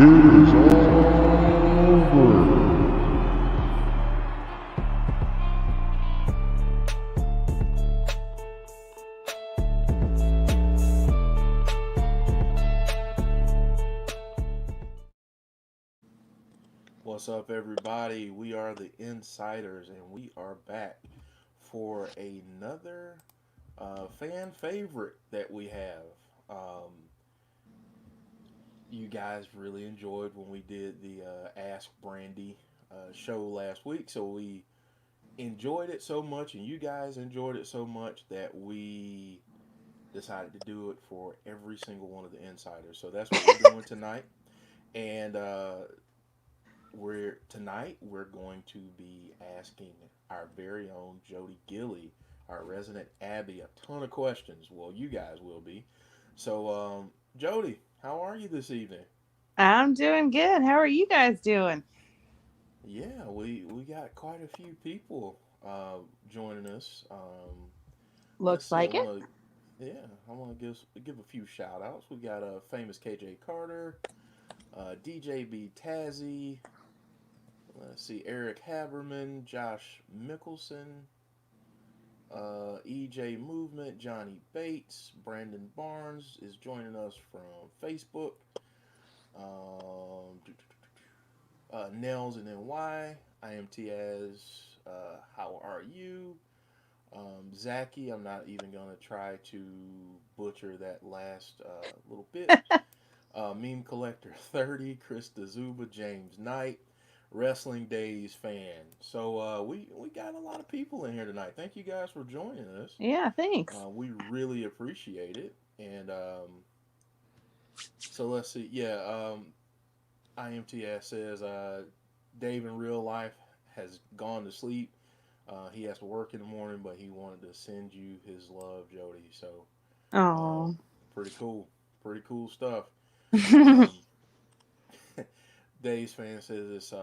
is over. What's up, everybody? We are the Insiders, and we are back for another fan favorite that we have. You guys really enjoyed when we did the Ask Brandy show last week, so we enjoyed it so much, and you guys enjoyed it so much that we decided to do it for every single one of the Insiders. So that's what we're doing tonight. And we're going to be asking our very own Jodie Gilly, our resident Abby, a ton of questions. Well, you guys will be. So, Jodie, how are you this evening? I'm doing good. How are you guys doing? Yeah, we got quite a few people joining us. Let's Looks see. like it. I want to give a few shout outs. We got famous KJ Carter, DJB Tazzy. Let's see, Eric Haberman, Josh Mickelson, EJ Movement, Johnny Bates, Brandon Barnes is joining us from Facebook. Nels and NY, IMT how are you? Zaki, I'm not even going to try to butcher that last little bit. Meme Collector 30, Chris DeZuba, James Knight, Wrestling Days fan. So we got a lot of people in here tonight. Thank you guys for joining us. Yeah, thanks. We really appreciate it. And so let's see. Yeah, IMTS says Dave in real life has gone to sleep. He has to work in the morning, but he wanted to send you his love, Jody. So um, Oh. pretty cool. Pretty cool stuff. Um, Dave's fan says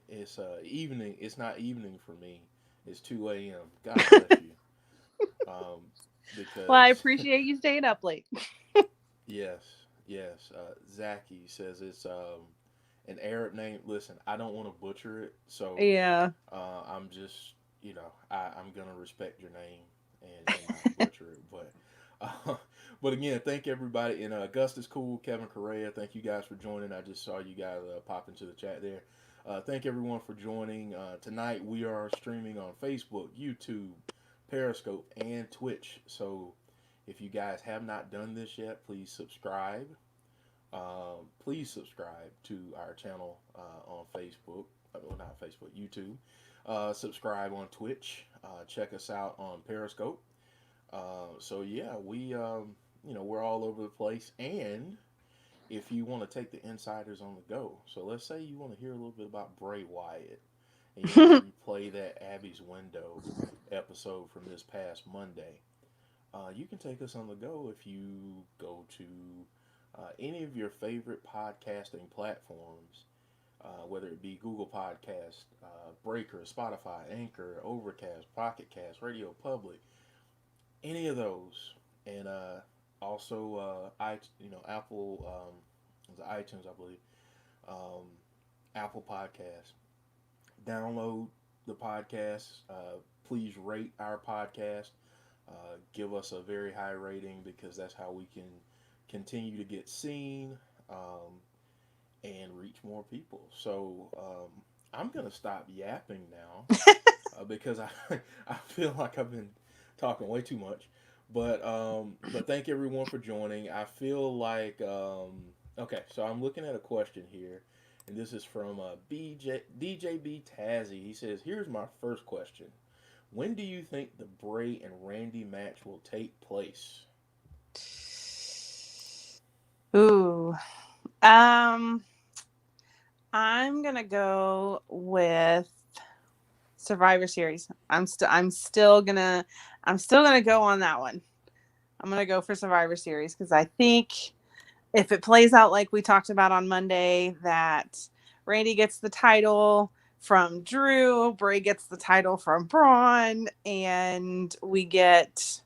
it's evening. It's not evening for me. It's 2 a.m. God bless you. Um, Well, I because appreciate you staying up late. yes, yes. Zaki says it's an Arab name. Listen, I don't want to butcher it, so Yeah. I'm just I'm gonna respect your name and not butcher it. But but again, thank everybody. And Augustus Cool, Kevin Correa, thank you guys for joining. I just saw you guys pop into the chat there. Thank everyone for joining. Tonight we are streaming on Facebook, YouTube, Periscope, and Twitch. So if you guys have not done this yet, please subscribe. Please subscribe to our channel on Facebook. Well, not Facebook, YouTube. Subscribe on Twitch. Check us out on Periscope. So yeah, we're all over the place. And if you want to take the insiders on the go, so let's say you want to hear a little bit about Bray Wyatt, and you want to replay that Abby's Window episode from this past Monday. You can take us on the go if you go to any of your favorite podcasting platforms, whether it be Google Podcast, Breaker, Spotify, Anchor, Overcast, Pocket Cast, Radio Public, any of those, and also Apple, iTunes, I believe, um, Apple Podcasts. Download the podcast. Please rate our podcast. Give us a very high rating because that's how we can continue to get seen and reach more people. So I'm gonna stop yapping now because I feel like I've been talking way too much. But thank everyone for joining. I feel like okay. So I'm looking at a question here, and this is from DJB Tazzy. He says, "Here's my first question: when do you think the Bray and Randy match will take place?" Ooh. Um, I'm gonna go with Survivor Series. I'm still gonna go on that one. I'm gonna go for Survivor Series because I think if it plays out like we talked about on Monday, that Randy gets the title from Drew, Bray gets the title from Braun, and we get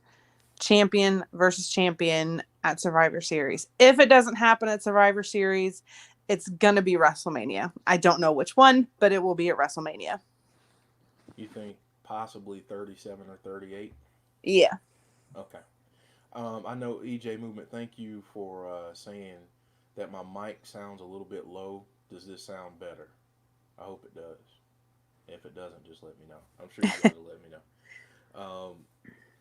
champion versus champion at Survivor Series. If it doesn't happen at Survivor Series, it's going to be WrestleMania. I don't know which one, but it will be at WrestleMania. You think possibly 37 or 38? Yeah. Okay. I know EJ Movement. Thank you for saying that my mic sounds a little bit low. Does this sound better? I hope it does. If it doesn't, just let me know. I'm sure you guys will let me know.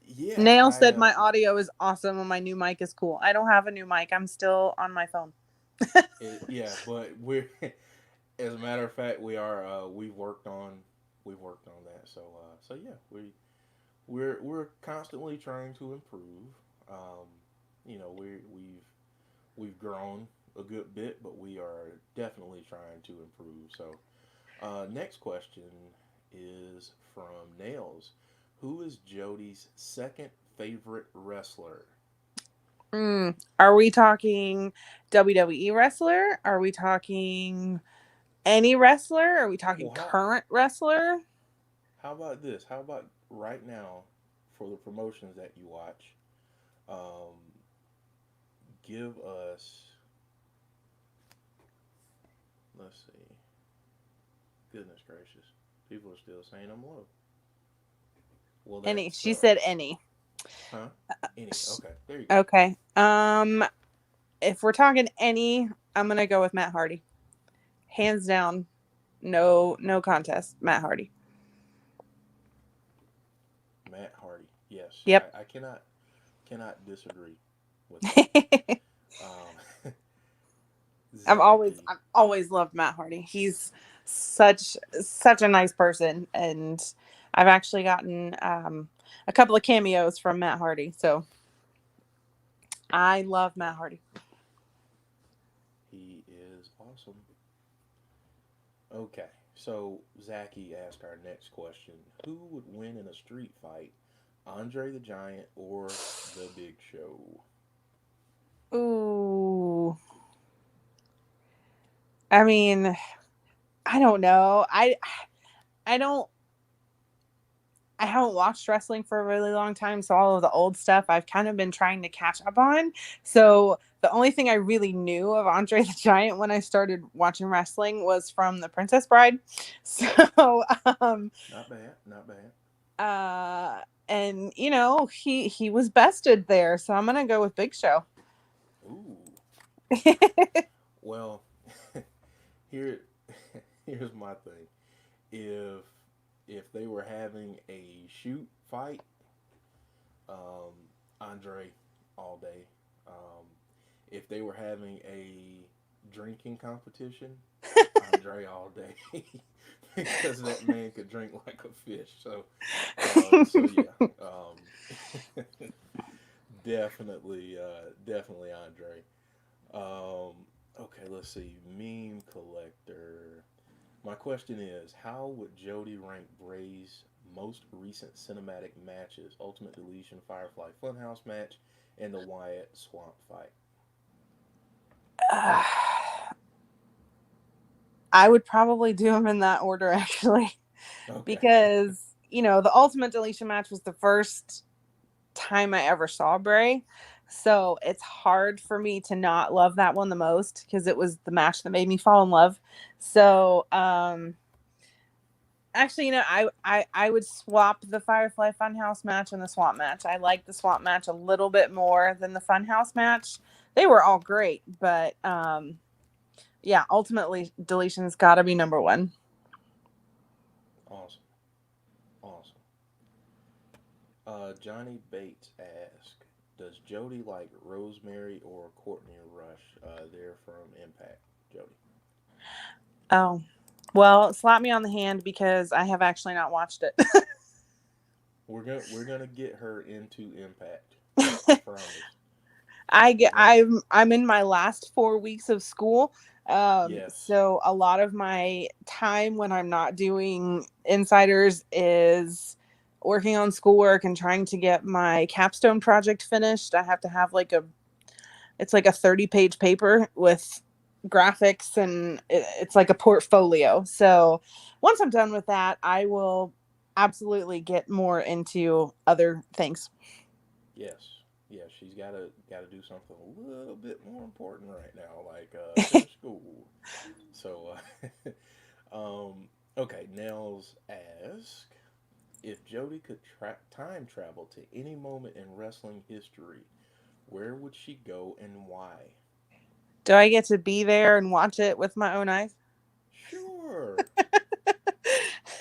Yeah, Nail I said my audio is awesome and my new mic is cool. I don't have a new mic. I'm still on my phone. yeah, but we're as a matter of fact, we are we've worked on that. So yeah, we're constantly trying to improve. Um, we've grown a good bit, but we are definitely trying to improve. So next question is from Nails. Who is Jodie's second favorite wrestler? Are we talking WWE wrestler? Are we talking any wrestler? Are we talking Well, current wrestler? how about this? How about right now for the promotions that you watch? Um, give us, let's see. Goodness gracious. People are still saying I'm low. Well, that Any. She said sucks. any. Huh? Any. Okay, there you go. Okay. If we're talking any, I'm gonna go with Matt Hardy. Hands down, no contest. Matt Hardy. Matt Hardy. Yes, Yep. I cannot disagree with that. Um, Zachy. I've always loved Matt Hardy. He's such a nice person, and I've actually gotten a couple of cameos from Matt Hardy. So I love Matt Hardy. He is awesome. Okay, so Zachy asked our next question: Who would win in a street fight, Andre the Giant or the Big Show? Ooh, I mean, I don't know. I don't I haven't watched wrestling for a really long time, so all of the old stuff I've kind of been trying to catch up on. So the only thing I really knew of Andre the Giant when I started watching wrestling was from The Princess Bride. So Not bad, not bad. and he was bested there, so I'm gonna go with Big Show. Ooh, well, here, here's my thing. If if they were having a shoot fight, um, Andre all day. Um, if they were having a drinking competition, Andre all day. Because that man could drink like a fish. So yeah, definitely Andre. Okay, let's see. Meme collector. My question is, how would Jody rank Bray's most recent cinematic matches? Ultimate Deletion, Firefly Funhouse match, and the Wyatt Swamp fight. I would probably do them in that order, actually, Okay. because the Ultimate Deletion match was the first time I ever saw Bray. So it's hard for me to not love that one the most because it was the match that made me fall in love. So actually, I would swap the Firefly Funhouse match and the Swamp match. I like the Swamp match a little bit more than the Funhouse match. They were all great, but yeah, ultimately Deletion's got to be number one. Awesome. Awesome. Johnny Bates asked, "Does Jody like Rosemary or Courtney Rush?" They're from Impact. Jody. Oh, well, slap me on the hand because I have actually not watched it. We're gonna get her into Impact. I promise. We're gonna. I'm in my last 4 weeks of school. Yes. So a lot of my time when I'm not doing insiders is working on schoolwork and trying to get my capstone project finished. I have to have it's like a 30-page paper with graphics and it's like a portfolio. So once I'm done with that, I will absolutely get more into other things. Yes. yeah, she's gotta do something a little bit more important right now, like finish school. So, okay, Nels ask if Jody could time travel to any moment in wrestling history, where would she go and why? Do I get to be there and watch it with my own eyes? Sure.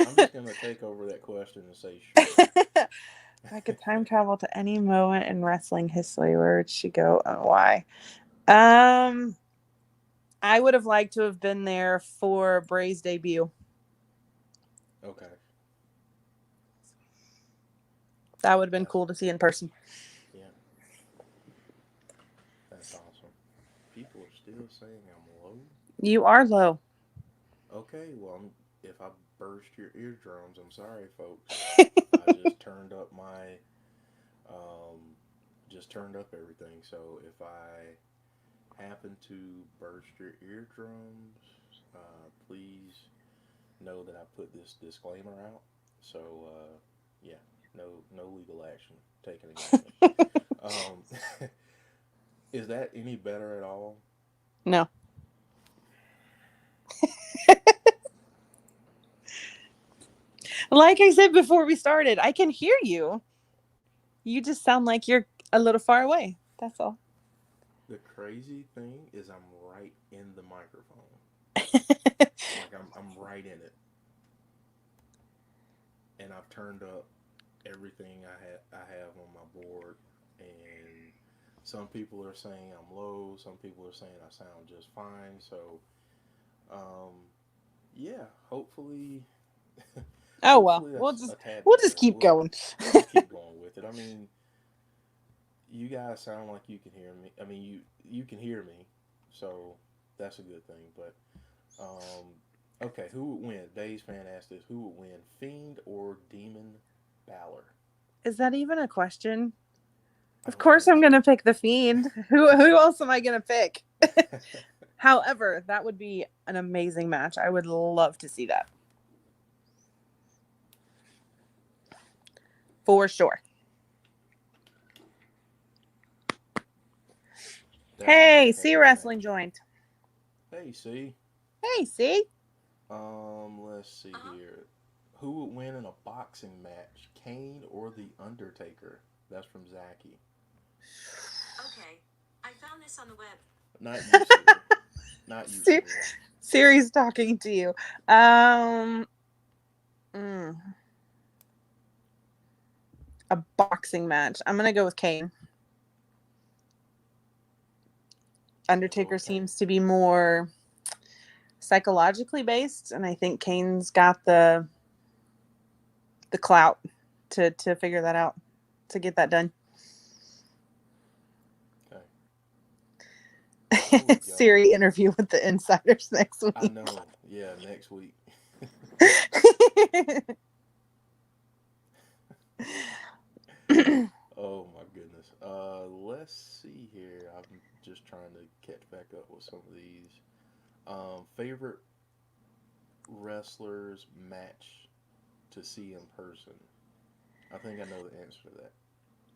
I'm just gonna take over that question and say sure. If I could time travel to any moment in wrestling history, where would she go and why? Um, I would have liked to have been there for Bray's debut. Okay, That would have been that's cool to see in person. yeah, that's awesome. People are still saying I'm low. You are low. Okay, well, if I burst your eardrums, I'm sorry, folks. I um, just turned up everything. So if I happen to burst your eardrums, please know that I put this disclaimer out. So yeah, no legal action taken against me. Um, is that any better at all? No. Like I said before we started, I can hear you. You just sound like you're a little far away. That's all. The crazy thing is I'm right in the microphone. Like I'm right in it, and I've turned up everything I have on my board, and some people are saying I'm low. Some people are saying I sound just fine. So, um, yeah, hopefully, Oh well, hopefully we'll that's just a tad we'll just better. keep going. We'll just keep going with it. I mean, you guys sound like you can hear me. I mean, you can hear me, so that's a good thing. But okay, who would win? Days fan asked this: who would win, Fiend or Demon Balor? Is that even a question? I Of don't course, think I'm so. gonna pick the Fiend. Who else am I gonna pick? However, that would be an amazing match. I would love to see that for sure. Definitely, Hey, see heck of a wrestling match. joint. Hey, see. Hey, see. Let's see here. Who would win in a boxing match, Kane or the Undertaker? That's from Zachy. Okay, I found this on the web. Not you, Siri. Not you, See, Siri. Siri's talking to you. Um, mm, a boxing match. I'm gonna go with Kane. Gonna go Undertaker with Kane. seems to be more psychologically based, and I think Kane's got the clout to figure that out, to get that done. Okay. Here we go. Siri interview with the insiders next I week. know. Yeah, next week. Oh my goodness. Let's see here. I'm just trying to catch back up with some of these. Favorite wrestlers match to see in person. I think I know the answer to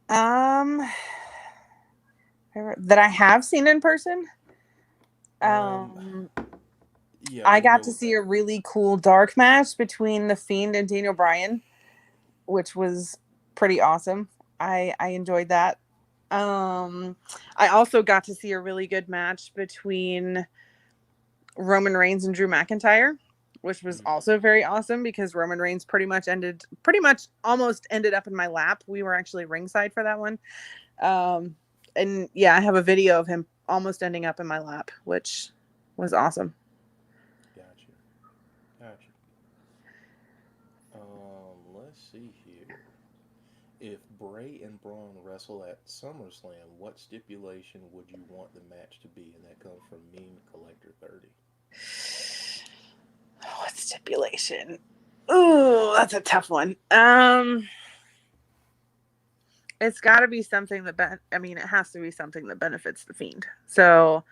um, that I have seen in person. that. Yeah, I we'll got go to with see a that. really cool dark match between the Fiend and Daniel Bryan, which was pretty awesome. I enjoyed that. Um, I also got to see a really good match between Roman Reigns and Drew McIntyre, which was Mm, also very awesome because Roman Reigns pretty much almost ended up in my lap. We were actually ringside for that one. And yeah, I have a video of him almost ending up in my lap, which was awesome. gotcha. Gotcha. Let's see here. If Bray and Braun wrestle at SummerSlam, what stipulation would you want the match to be? And that comes from Meme Collector 30. What stipulation? Ooh, that's a tough one. It's got to be something that it has to be something that benefits the Fiend. So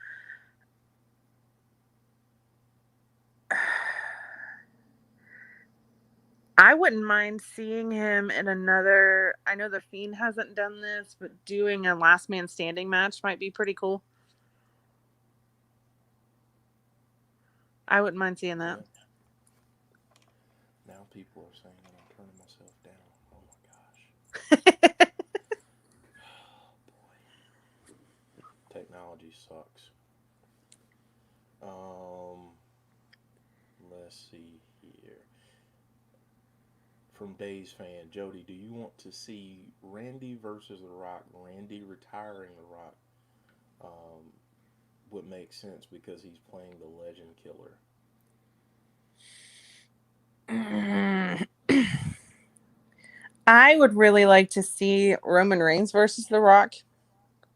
I wouldn't mind seeing him in another. I know the Fiend hasn't done this, but doing a last man standing match might be pretty cool. I wouldn't mind seeing that. Yeah. Now people are saying that I'm turning myself down. Oh my gosh. Boy, technology sucks. Um, let's see here. From Days fan, Jody, do you want to see Randy versus The Rock? Randy retiring The Rock um, would make sense because he's playing the Legend Killer. I would really like to see Roman Reigns versus The Rock,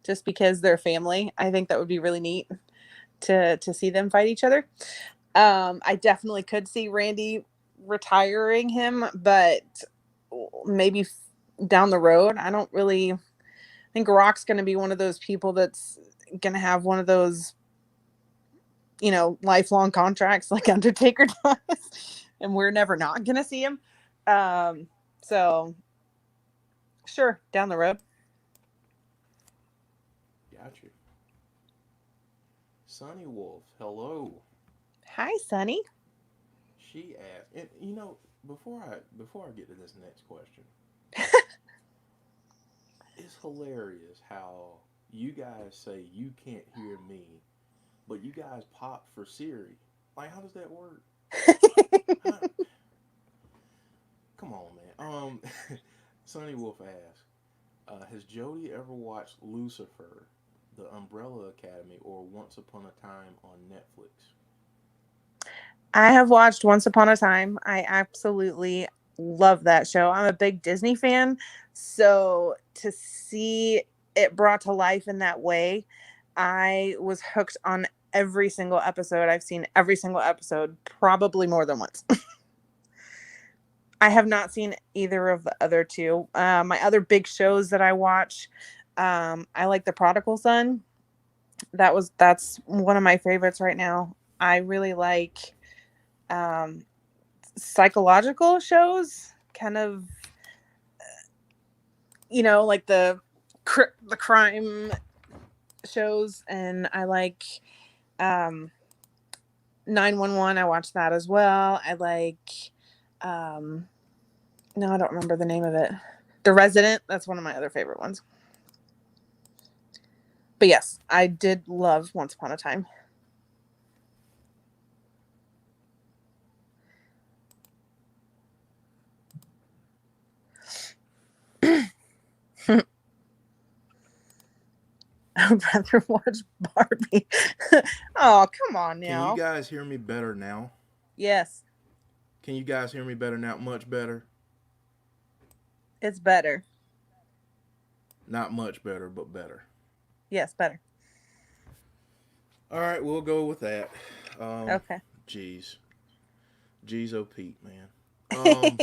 just because they're family. I think that would be really neat to see them fight each other. I definitely could see Randy retiring him, but maybe down the road. I don't really think Rock's going to be one of those people that's going to have one of those, lifelong contracts like Undertaker does, and we're never not going to see him. So sure, down the road. Got you. Sunny Wolf, hello. Hi, Sonny. She asked, and before I get to this next question, it's hilarious how you guys say you can't hear me, but you guys pop for Siri. Like, how does that work? How, come on, man. Sunny Wolf asked, has Jody ever watched Lucifer, The Umbrella Academy, or Once Upon a Time on Netflix? I have watched Once Upon a Time. I absolutely love that show. I'm a big Disney fan, so to see it brought to life in that way, I was hooked on every single episode. I've seen every single episode probably more than once. I have not seen either of the other two. My other big shows that I watch, I like The Prodigal Son. That's one of my favorites right now. I really like um, psychological shows, kind of, like the crime shows, and I like um 911. I watch that as well. I like um no, I don't remember the name of it. The Resident, that's one of my other favorite ones. But yes, I did love Once Upon a Time. I'd rather watch Barbie. Oh, come on Can you now. guys hear me better now? Yes, Can you guys hear me better now? Much better? it's better. Not much better, but better. Yes, better. All right, we'll go with that. Um, Okay. geez, geez, oh Pete, man. Um,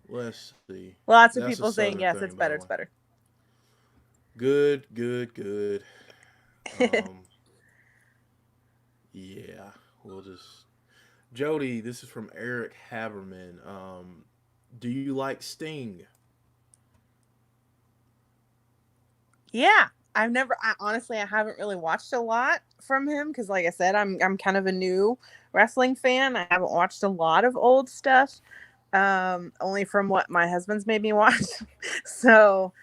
let's see. Lots of That's a people saying Southern yes, thing, it's by the better. way. It's better. Good, good, good. Um, yeah, we'll just. Jody, this is from Eric Haberman. Do you like Sting? Yeah, honestly, I haven't really watched a lot from him because, like I said, I'm kind of a new wrestling fan. I haven't watched a lot of old stuff, only from what my husband's made me watch. So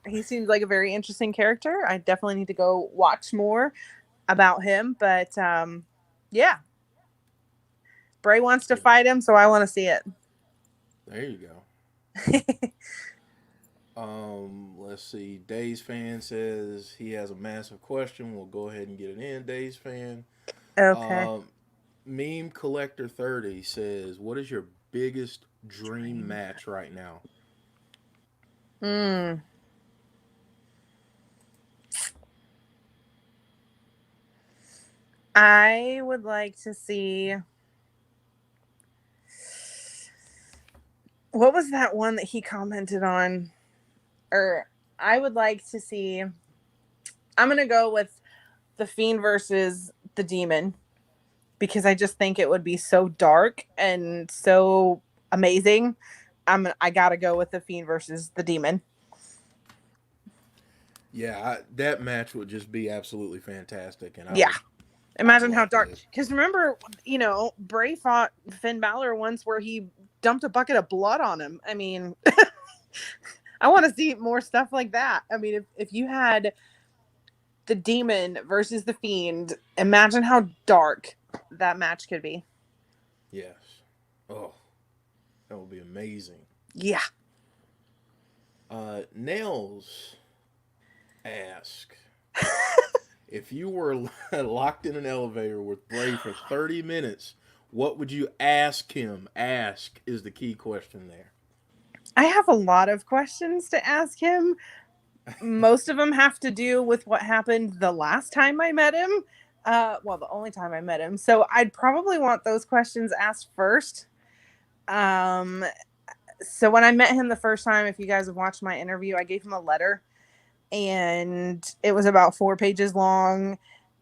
he seems like a very interesting character. I definitely need to go watch more about him. But yeah, Bray wants to Yeah, fight him, so I want to see it. there you go. Let's see. Days fan says he has a massive question. We'll go ahead and get it in. Days fan. Okay. Um, Meme Collector 30 says, "What is your biggest dream Dream. match right now?" Hmm. I would like to see. What was that one that he commented on? Or I would like to see. I'm gonna go with the Fiend versus the Demon because I just think it would be so dark and so amazing. I gotta go with the Fiend versus the Demon. Yeah, that match would just be absolutely fantastic, and Yeah. I'd Imagine how love dark. to. Because remember, Bray fought Finn Balor once where he dumped a bucket of blood on him. I mean, I want to see more stuff like that. I mean, if you had the Demon versus the Fiend, imagine how dark that match could be. Yes. Oh, that would be amazing. Yeah. Nails ask if you were locked in an elevator with Bray for 30 minutes, what would you ask him? Ask is the key question there. I have a lot of questions to ask him. Most of them have to do with what happened the last time I met him. Well, the only time I met him. So I'd probably want those questions asked first. Um, so when I met him the first time, if you guys have watched my interview, I gave him a letter, and it was about 4 pages long,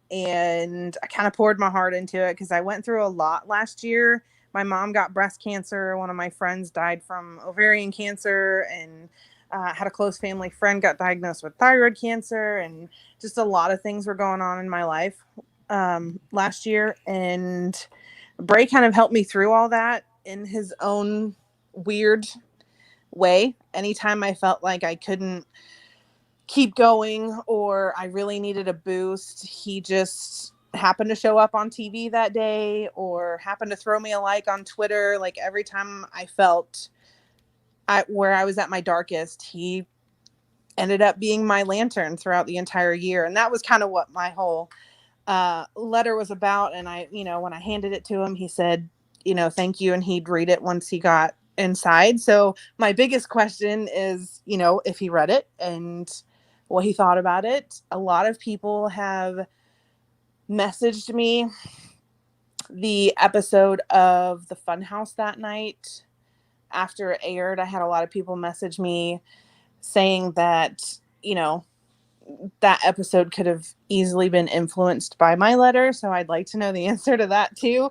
and I kind of poured my heart into it because I went through a lot last year. My mom got breast cancer. One of my friends died from ovarian cancer, and had a close family friend got diagnosed with thyroid cancer, and just a lot of things were going on in my life last year. And Bray kind of helped me through all that in his own weird way. Anytime I felt like I couldn't keep going or I really needed a boost, he just happened to show up on TV that day or happened to throw me a like on Twitter. Like every time I felt where I was at my darkest, he ended up being my lantern throughout the entire year. And that was kind of what my whole letter was about. And when I handed it to him, he said, thank you. And he'd read it once he got inside. So my biggest question is, if he read it and what he thought about it. A lot of people have messaged me the episode of the Funhouse that night after it aired. I had a lot of people message me saying that, that episode could have easily been influenced by my letter. So I'd like to know the answer to that too.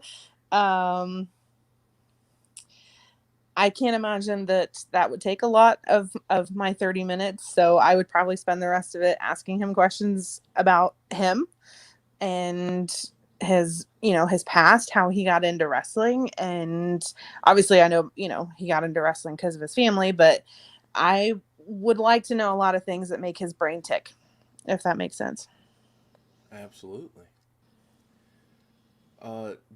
I can't imagine that would take a lot of my 30 minutes. So I would probably spend the rest of it asking him questions about him and his past, how he got into wrestling. And obviously I know, he got into wrestling because of his family, but I would like to know a lot of things that make his brain tick, if that makes sense. Absolutely.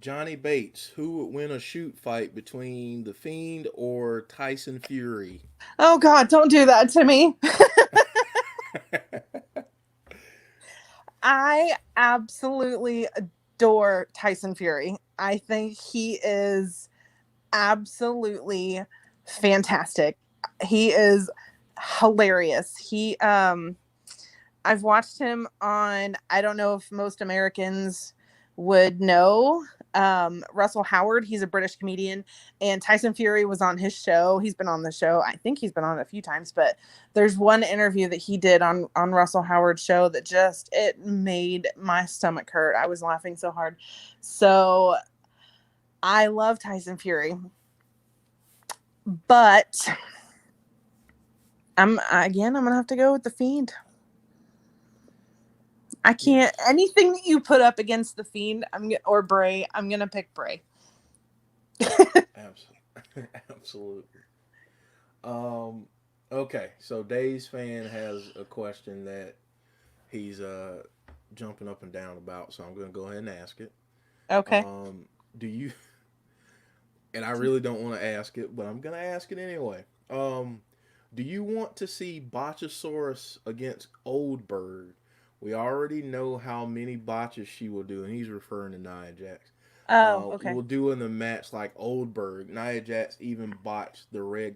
Johnny Bates, who would win a shoot fight between The Fiend or Tyson Fury? Oh God, don't do that to me. I absolutely adore Tyson Fury. I think he is absolutely fantastic. He is hilarious. I've watched him on, I don't know if most Americans would know, Russell Howard. He's a British comedian, and Tyson Fury was on his show. He's been on the show. I think he's been on it a few times, but there's one interview that he did on Russell Howard's show that it made my stomach hurt. I was laughing so hard. So I love Tyson Fury, but I'm going to have to go with the Fiend. I can't. Anything that you put up against the Fiend, or Bray, I'm gonna pick Bray. Absolutely. Okay, so Dave's fan has a question that he's jumping up and down about, so I'm gonna go ahead and ask it. Okay. Do you? And I really don't want to ask it, but I'm gonna ask it anyway. Do you want to see Botchasaurus against Oldberg? We already know how many botches she will do, and he's referring to Nia Jax. Oh, okay. We'll do in the match like Oldberg. Nia Jax even botched the red.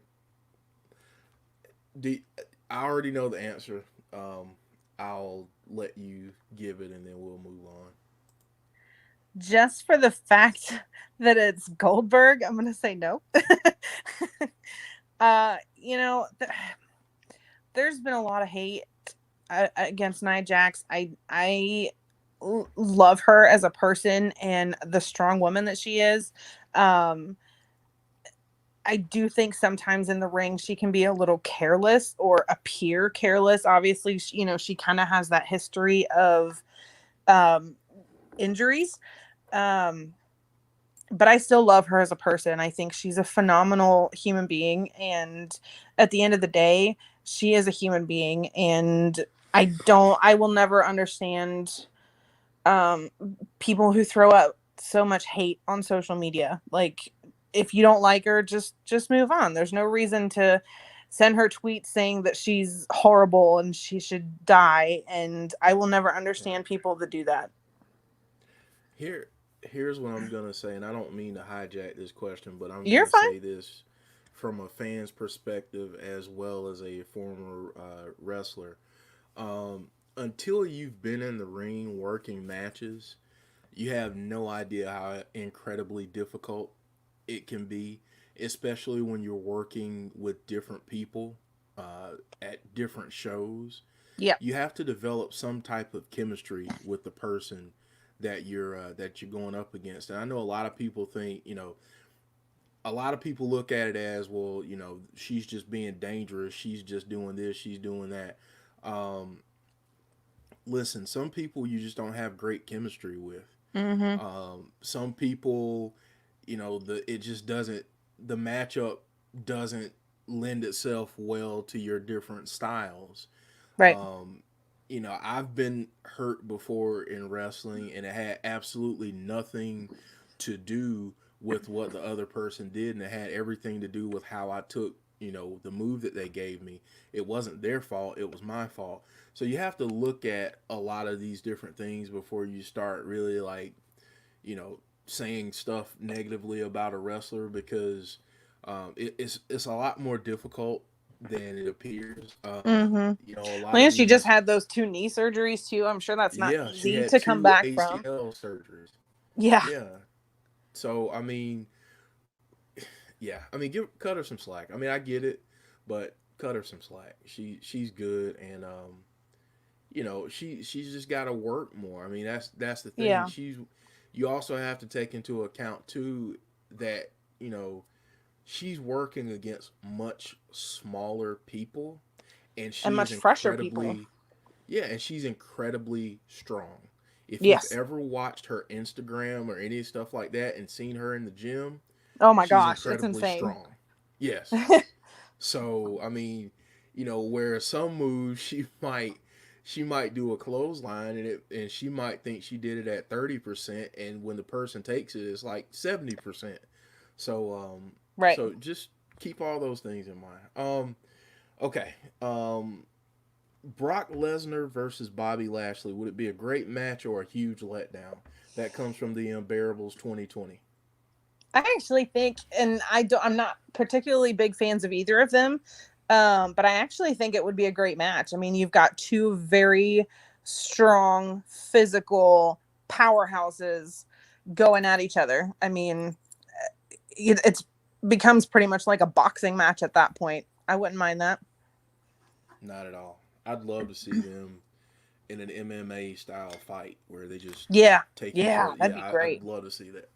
I already know the answer. I'll let you give it, and then we'll move on. Just for the fact that it's Goldberg, I'm going to say no. There's been a lot of hate against Nia Jax. I love her as a person and the strong woman that she is. I I do think sometimes in the ring she can be a little careless or appear careless. Obviously, she kind of has that history of injuries. Um, but I still love her as a person. I think she's a phenomenal human being. And at the end of the day, she is a human being. And I will never understand people who throw out so much hate on social media. Like, if you don't like her, just move on. There's no reason to send her tweets saying that she's horrible and she should die. And I will never understand Right. people that do that. Here, here's what I'm gonna say, and I don't mean to hijack this question, but I'm You're gonna fine. say this from a fan's perspective as well as a former wrestler. Until you've been in the ring working matches, you have no idea how incredibly difficult it can be, especially when you're working with different people at different shows. Yeah. You have to develop some type of chemistry with the person that you're going up against. And I know a lot of people think, a lot of people look at it as, well, she's just being dangerous. She's just doing this. She's doing that. Um, Listen, some people you just don't have great chemistry with. Mm-hmm. Some people, it just doesn't, the matchup doesn't lend itself well to your different styles. Right. Um, I've been hurt before in wrestling, and it had absolutely nothing to do with what the other person did, and it had everything to do with how I took, the move that they gave me. It wasn't their fault, it was my fault. So you have to look at a lot of these different things before you start really, like, you know, saying stuff negatively about a wrestler, because it's a lot more difficult than it appears. Mm-hmm. A lot of And she just these, had those 2 knee surgeries too. I'm sure that's not yeah, she easy had to come two back from. ACL surgeries. Yeah. Yeah. So I mean, yeah, I mean, cut her some slack. I mean, I get it, but cut her some slack. She's good, and she's just got to work more. I mean, that's the thing. Yeah. You also have to take into account too that she's working against much smaller people, and And she is much fresher people. incredibly, yeah, and she's incredibly strong. If you've Yes. ever watched her Instagram or any stuff like that and seen her in the gym, Oh my she's gosh, it's incredibly insane. strong. Yes. So I mean, where some moves she might do a clothesline, and she might think she did it at 30%, and when the person takes it, it's like 70%. So Right. so just keep all those things in mind. Okay. Brock Lesnar versus Bobby Lashley. Would it be a great match or a huge letdown? That comes from the Unbearables 2020. I actually think, and I'm not particularly big fans of either of them, but I actually think it would be a great match. I mean, you've got two very strong, physical powerhouses going at each other. I mean, it's becomes pretty much like a boxing match at that point. I wouldn't mind that. Not at all. I'd love to see them in an MMA style fight where they just Yeah. take each Yeah, other. that'd be Yeah, I'd great. love to see that.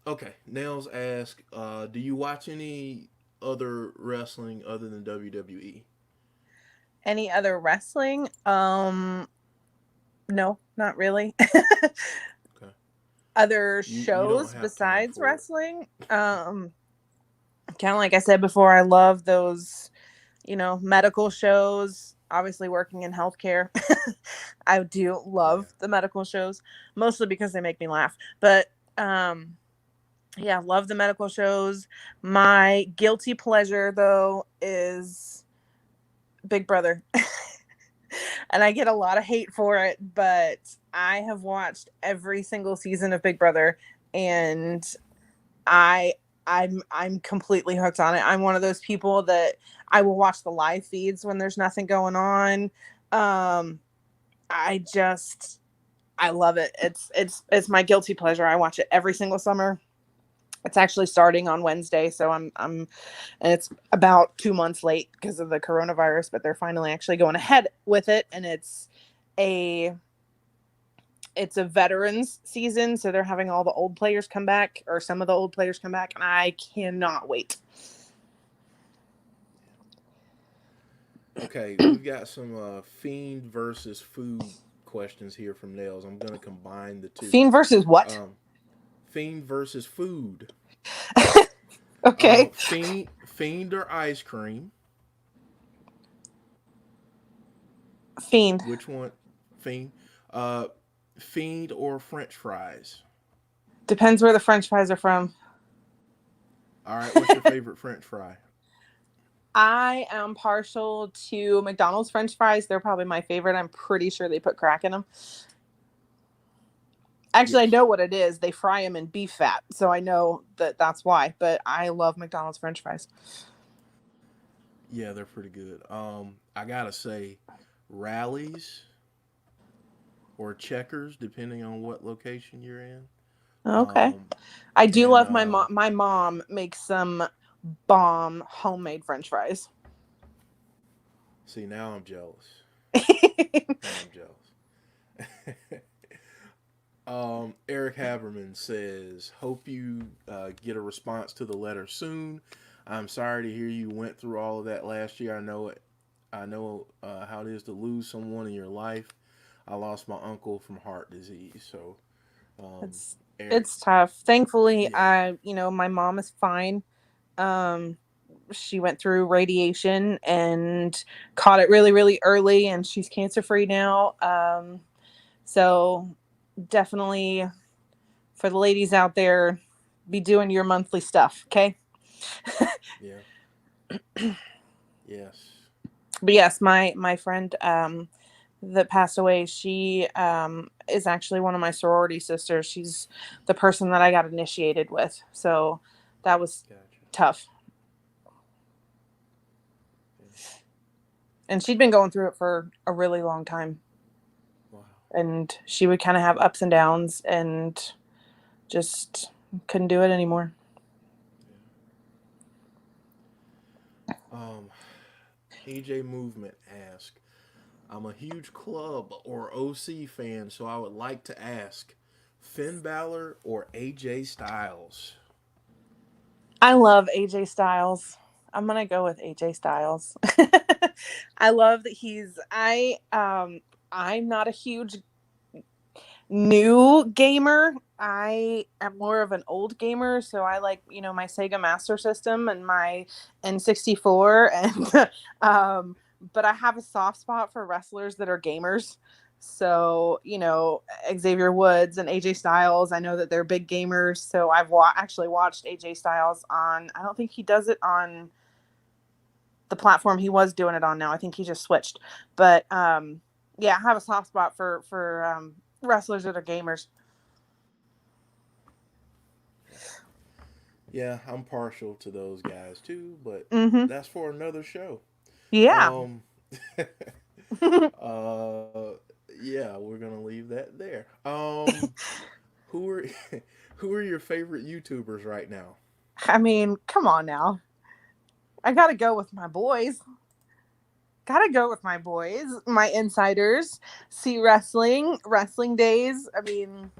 Okay. Nails ask, do you watch any other wrestling other than WWE? Any other wrestling? No, not really. Okay. Other You don't shows have time besides for it. wrestling? Kind of like I said before, I love those, medical shows. Obviously, working in healthcare, I do Yeah. love the medical shows, mostly because they make me laugh. But yeah, love the medical shows. My guilty pleasure, though, is Big Brother. And I get a lot of hate for it, but I have watched every single season of Big Brother, and I I'm completely hooked on it. I'm one of those people that I will watch the live feeds when there's nothing going on. Um I just I love it. It's my guilty pleasure. I watch it every single summer. It's actually starting on Wednesday, so I'm and it's about 2 months late because of the coronavirus, but they're finally actually going ahead with it, and it's a it's a veterans season, so they're having all the old players come back, or some of the old players come back, and I cannot wait. Okay, we've got some fiend versus food questions here from Nails. I'm gonna combine the two. Fiend versus what? Um, fiend versus food. Okay. Fiend or ice cream? Fiend. Which one? Fiend. Uh, fiend or French fries? Depends where the French fries are from. All right. What's your favorite French fry? I am partial to McDonald's French fries. They're probably my favorite. I'm pretty sure they put crack in them. Actually, I Yes. know what it is. They fry them in beef fat, so I know that's why. But I love McDonald's French fries. Yeah, they're pretty good. I gotta say, rallies or checkers, depending on what location you're in. Okay. Um, I do and love my mom. My mom makes some bomb homemade French fries. See, now I'm jealous. Now I'm jealous. Eric Haberman says, "Hope you get a response to the letter soon. I'm sorry to hear you went through all of that last year. I know it. I know how it is to lose someone in your life. I lost my uncle from heart disease. So, it's Eric, it's tough. Thankfully, yeah, my mom is fine. Um, she went through radiation and caught it really, really early, and she's cancer free now. So definitely for the ladies out there, be doing your monthly stuff, okay? yeah, yes, But yes, my friend that passed away, she is actually one of my sorority sisters. She's the person that I got initiated with. So that was gotcha. tough. Yeah. And she'd been going through it for a really long time. Wow. And she would kind of have ups and downs and just couldn't do it anymore. Yeah. EJ Movement asked, I'm a huge club or OC fan, so I would like to ask Finn Balor or AJ Styles? I love AJ Styles. I'm gonna go with AJ Styles. I love that I'm not a huge new gamer. I am more of an old gamer, so I like, my Sega Master System and my N64 and but I have a soft spot for wrestlers that are gamers. So, Xavier Woods and AJ Styles, I know that they're big gamers, so I've actually watched AJ Styles on, I don't think he does it on the platform he was doing it on now. I think he just switched. But yeah, I have a soft spot for wrestlers that are gamers. Yeah, I'm partial to those guys too, but Mm-hmm. that's for another show. Yeah. Um, uh, yeah, we're gonna leave that there. Who are who are your favorite YouTubers right now? I mean, come on now. I gotta go with my boys. Gotta go with my boys, my insiders. See wrestling days. I mean,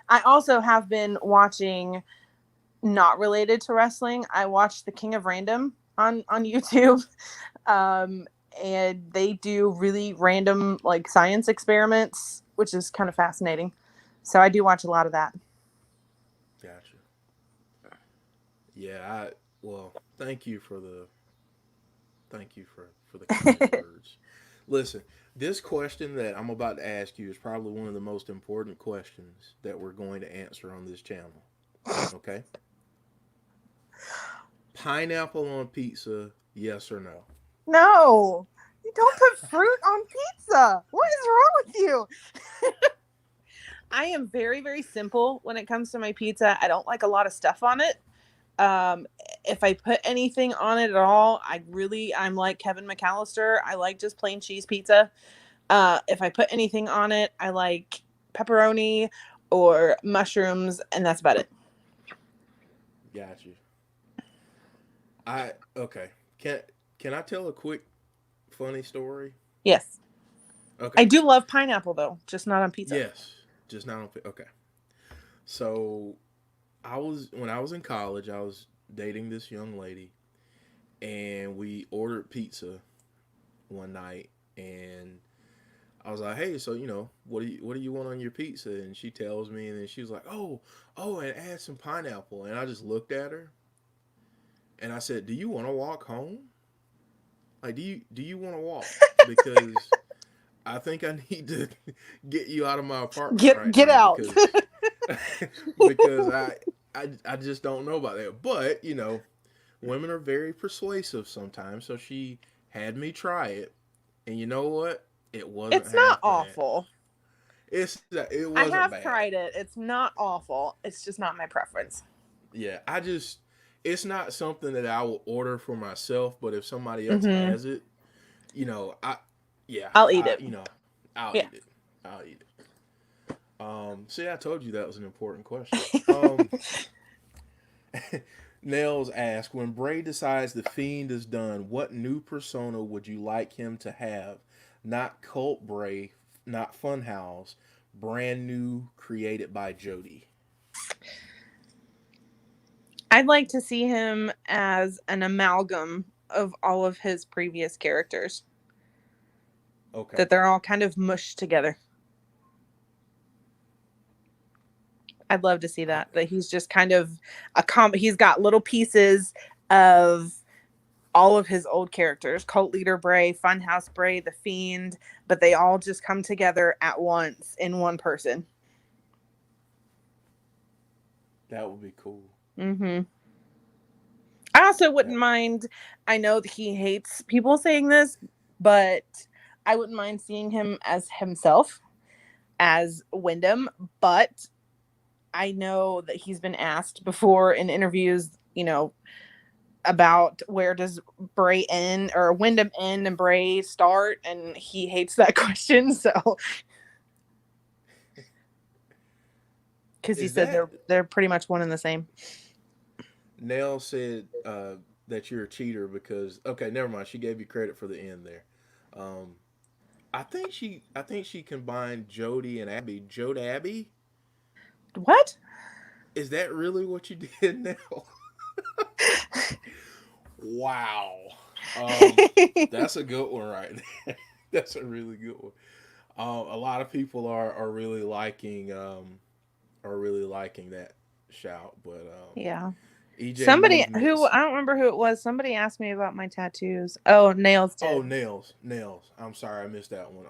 I also have been watching, not related to wrestling. I watched The King of Random on YouTube. Um, and they do really random like science experiments, which is kind of fascinating. So I do watch a lot of that. Gotcha. Yeah, well, thank you for the kind words. Listen, this question that I'm about to ask you is probably one of the most important questions that we're going to answer on this channel. Okay? Pineapple on pizza, yes or no? No, you don't put fruit on pizza. What is wrong with you? I am very, very simple when it comes to my pizza. I don't like a lot of stuff on it. Um, if I put anything on it at all, I'm like Kevin McAllister. I like just plain cheese pizza. If I put anything on it, I like pepperoni or mushrooms, and that's about it. Got you. Okay. Can I tell a quick funny story? Yes. I Okay. do love pineapple though, just not on pizza. Yes. Just not on. Okay. So when I was in college, I was dating this young lady, and we ordered pizza one night, and I was like, "Hey, so what do you want on your pizza?" And she tells me, and then she was like, "Oh, and add some pineapple." And I just looked at her, and I said, "Do you want to walk home? Like, do you want to walk? Because I think I need to get you out of my apartment right Get now out. because I just don't know about that." But women are very persuasive sometimes, so she had me try it, and you know what? It wasn't It's not half bad. awful. It I wasn't have bad. tried it. It's not awful. It's just not my preference. Yeah, it's not something that I will order for myself, but if somebody else Hmm. has it, I yeah, I'll eat it. I'll Yeah. eat it. I'll eat it. See, I told you that was an important question. Nels asked, when Bray decides the Fiend is done, what new persona would you like him to have? Not Cult Bray, not Funhouse, brand new, created by Jodie. I'd like to see him as an amalgam of all of his previous characters, Okay. that they're all kind of mushed together. I'd love to see I, that he's just kind of he's got little pieces of all of his old characters, Cult Leader Bray, Funhouse Bray, The Fiend, but they all just come together at once in one person. that would be cool. Hmm. I also wouldn't That mind, I know that he hates people saying this, but I wouldn't mind seeing him as himself, as Wyndham, but I know that he's been asked before in interviews, about where does Bray end or Wyndham end and Bray start, and he hates that question. So, because he is said that they're pretty much one and the same. Nell said that you're a cheater because okay, never mind. She gave you credit for the end there. Um, I think she combined Jody and Abby. Jode Abby. What? Is that really what you did now? Wow. That's a good one right there. That's a really good one. A lot of people are really liking that shout, but Yeah. EJ Somebody who, Movements. I don't remember who it was. Somebody asked me about my tattoos. Oh, Nails Oh, did. nails. I'm sorry, I missed that one.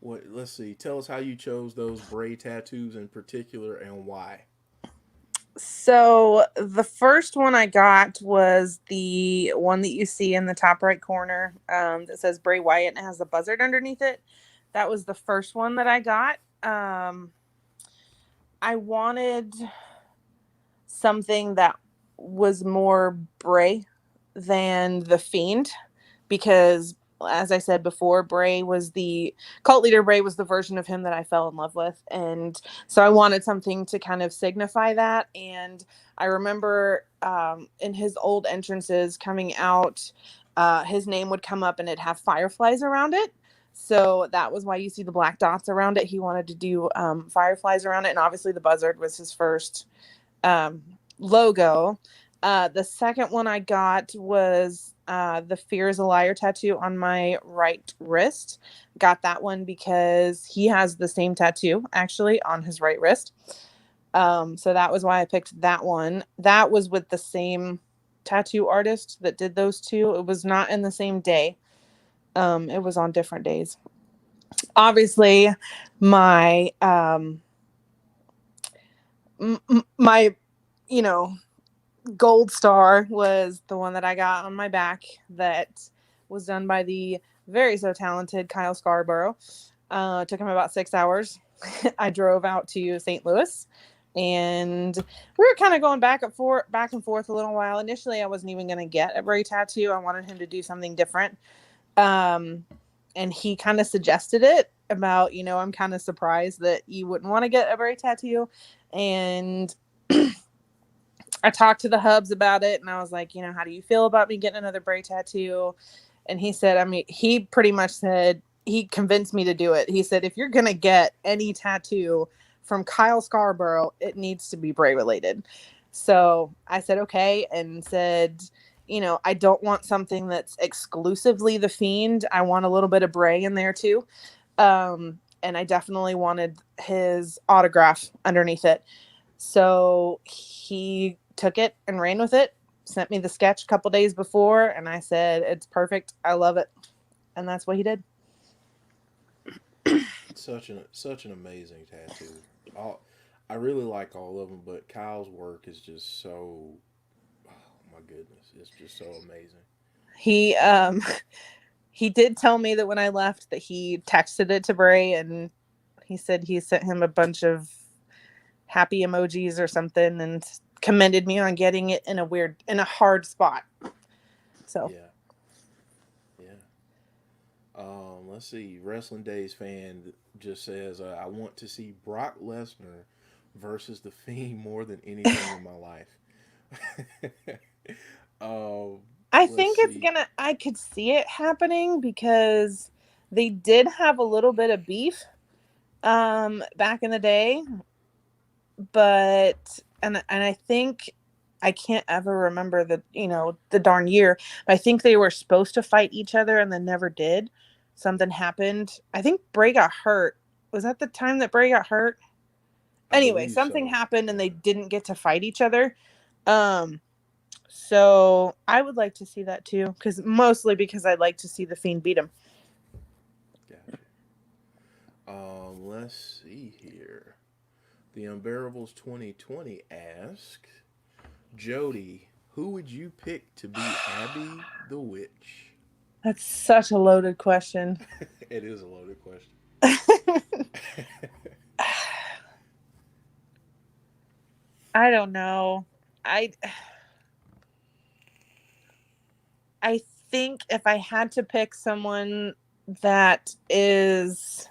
What? Let's see. Tell us how you chose those braid tattoos in particular and why. So the first one I got was the one that you see in the top right corner, that says Bray Wyatt and it has a buzzard underneath it. That was the first one that I got. I wanted something that was more Bray than the Fiend, because as I said before, Bray was the cult leader. Bray was the version of him that I fell in love with, and so I wanted something to kind of signify that. And I remember in his old entrances coming out, his name would come up and it'd have fireflies around it. So that was why you see the black dots around it. He wanted to do fireflies around it, and obviously the buzzard was his first um, logo. The second one I got was the Fear is a Liar tattoo on my right wrist. Got that one because he has the same tattoo actually on his right wrist. So that was why I picked that one. That was with the same tattoo artist that did those two. It was not in the same day. It was on different days. Obviously, my my you know gold star was the one that I got on my back that was done by the very so talented Kyle Scarborough. It took him about 6 hours. I drove out to St. Louis, and we were kind of going back and forth a little while. Initially, I wasn't even going to get a Bray tattoo. I wanted him to do something different. Um, and he kind of suggested it about, I'm kind of surprised that you wouldn't want to get a Bray tattoo. And I talked to the Hubs about it, and I was like, how do you feel about me getting another Bray tattoo? And he said, I mean, he pretty much said, he convinced me to do it. He said, if you're going to get any tattoo from Kyle Scarborough, it needs to be Bray related. So I said, okay. And said, I don't want something that's exclusively The Fiend. I want a little bit of Bray in there too. And I definitely wanted his autograph underneath it. So he took it and ran with it, sent me the sketch a couple days before, and I said, it's perfect. I love it. And that's what he did. Such an amazing tattoo. I really like all of them, but Kyle's work is just so, oh my goodness, it's just so amazing. He he did tell me that when I left that he texted it to Bray, and he said he sent him a bunch of happy emojis or something and commended me on getting it in a hard spot. So yeah. Let's see. Wrestling Days fan just says, I want to see Brock Lesnar versus The Fiend more than anything in my life. I think I could see it happening because they did have a little bit of beef back in the day, but and I think I can't ever remember the darn year, but I think they were supposed to fight each other and then never did. Something happened. I think Bray got hurt. Was that the time that Bray got hurt? Anyway, something happened and they didn't get to fight each other. So I would like to see that too, mostly because I'd like to see The Fiend beat him. Gotcha. Let's see here. The Unbearables 2020 ask, Jodie, who would you pick to be Abby the Witch? That's such a loaded question. It is a loaded question. I don't know. I think if I had to pick someone that is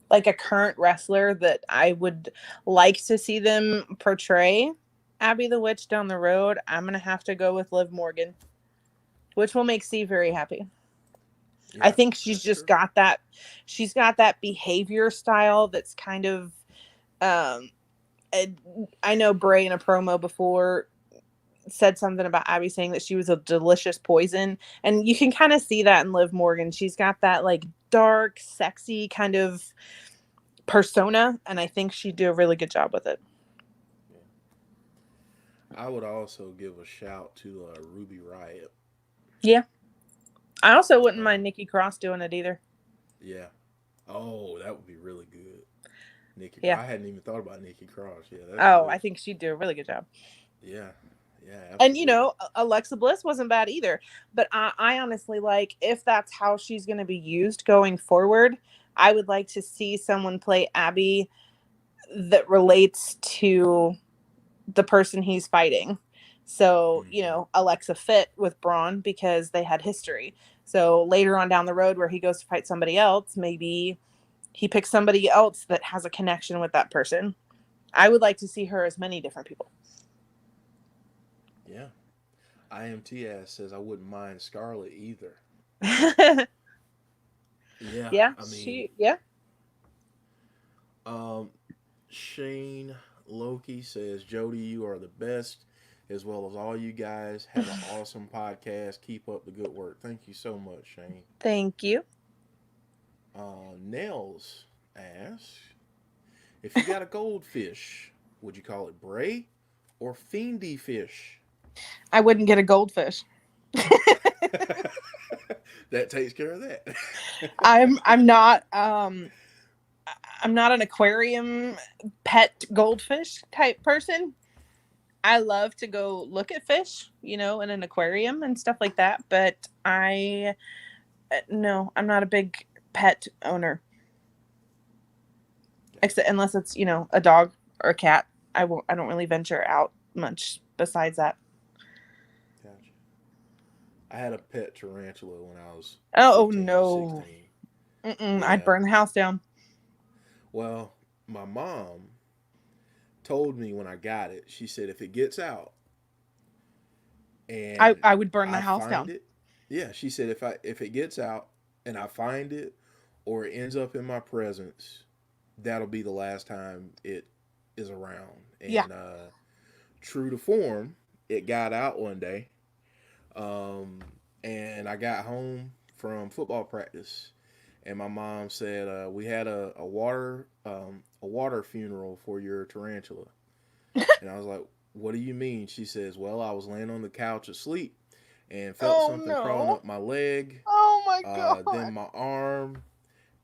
like a current wrestler that I would like to see them portray Abby the Witch down the road, I'm going to have to go with Liv Morgan, which will make Steve very happy. Yeah, I think she's just got that. She's got that behavior style that's kind of, I know Bray in a promo before said something about Abby saying that she was a delicious poison, and you can kind of see that in Liv Morgan. She's got that like dark, sexy kind of persona, and I think she'd do a really good job with it. I would also give a shout to Ruby Riott. Yeah. I also wouldn't mind Nikki Cross doing it either. Yeah. Oh, that would be really good. Yeah. I hadn't even thought about Nikki Cross. Yeah. Great. I think she'd do a really good job. Yeah. Yeah. Absolutely. And, Alexa Bliss wasn't bad either. But I honestly if that's how she's going to be used going forward, I would like to see someone play Abby that relates to the person he's fighting. So, Alexa fit with Braun because they had history. So later on down the road where he goes to fight somebody else, maybe he picks somebody else that has a connection with that person. I would like to see her as many different people. Yeah. IMTS says I wouldn't mind Scarlett either. Yeah. Yeah. Shane Loki says, Jodie, you are the best, as well as all you guys. Have an awesome podcast. Keep up the good work. Thank you so much, Shane. Thank you. Nels asks, if you got a goldfish, would you call it Bray or Fiendy Fish? I wouldn't get a goldfish. That takes care of that. I'm not an aquarium pet goldfish type person. I love to go look at fish, in an aquarium and stuff like that. But I'm not a big pet owner. Except unless it's, a dog or a cat. I don't really venture out much besides that. Gotcha. I had a pet tarantula when I was 15 no. 16. Yeah. I'd burn the house down. Well, my mom told me when I got it, she said, if it gets out, and I would burn the I house find down. it. Yeah, she said if it gets out and I find it or it ends up in my presence, that'll be the last time it is around. Yeah. And true to form, it got out one day, um, and I got home from football practice, and my mom said we had a water funeral for your tarantula, and I was like, "What do you mean?" She says, "Well, I was laying on the couch asleep, and felt Oh something crawling no. up my leg, Oh my then god. my arm,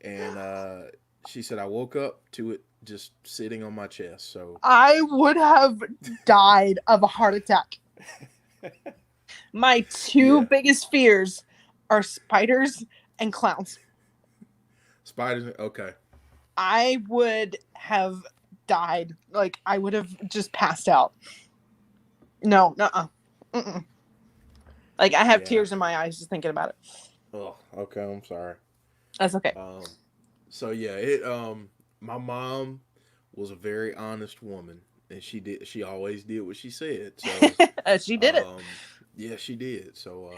and she said I woke up to it just sitting on my chest." So I would have died of a heart attack. My two yeah, biggest fears are spiders and clowns. spiders. Okay, I would have died. Like, I would have just passed out. No, nuh-uh. Mm-mm. Like, I have yeah. tears in my eyes just thinking about it. Oh, okay. I'm sorry. That's okay. Um, so yeah, it my mom was a very honest woman, and she always did what she said. So She did it. um, yeah, she did. So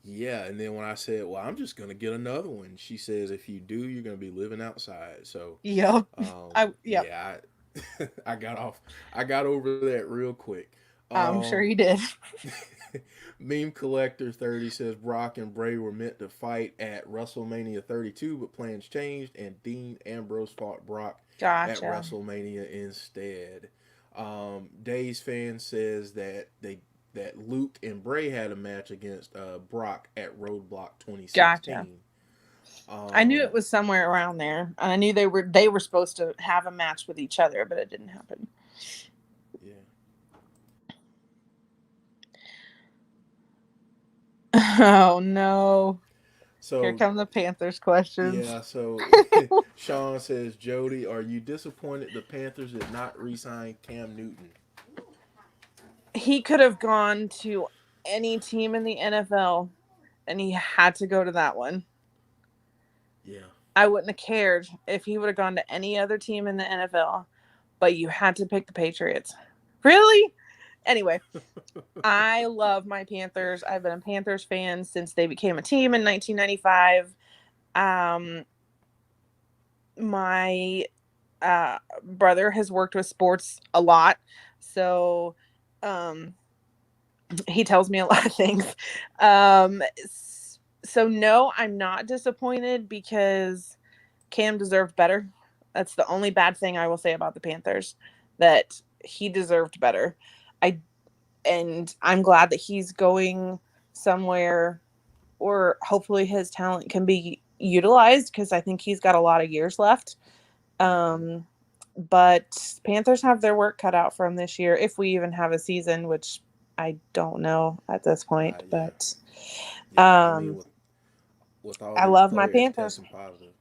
yeah, and then when I said, "Well, I'm just gonna get another one," she says, "If you do, you're gonna be living outside." So Yep. Yep. yeah, I got off. I got over that real quick. I'm sure Um, you did. Meme Collector 30 says Brock and Bray were meant to fight at WrestleMania 32, but plans changed, and Dean Ambrose fought Brock at Gotcha. WrestleMania instead. Days fan says that Luke and Bray had a match against Brock at Roadblock Gotcha. 2016. I knew Um, it was somewhere around there. I knew they were supposed to have a match with each other, but it didn't happen. yeah. Oh no. Here So come the Panthers questions. yeah, so Sean says, Jody, are you disappointed the Panthers did not re-sign Cam Newton? He could have gone to any team in the NFL and he had to go to that one. Yeah. I wouldn't have cared if he would have gone to any other team in the NFL, but you had to pick the Patriots. Really? Anyway, I love my Panthers. I've been a Panthers fan since they became a team in 1995. My brother has worked with sports a lot, so he tells me a lot of things. So no, I'm not disappointed because Cam deserved better. That's the only bad thing I will say about the Panthers, that he deserved better. I'm glad that he's going somewhere or hopefully his talent can be utilized, because I think he's got a lot of years left. But Panthers have their work cut out for them this year, if we even have a season, which I don't know at this point. Yeah. But Yeah, I mean, with all I these love my players Panthers. testing positive.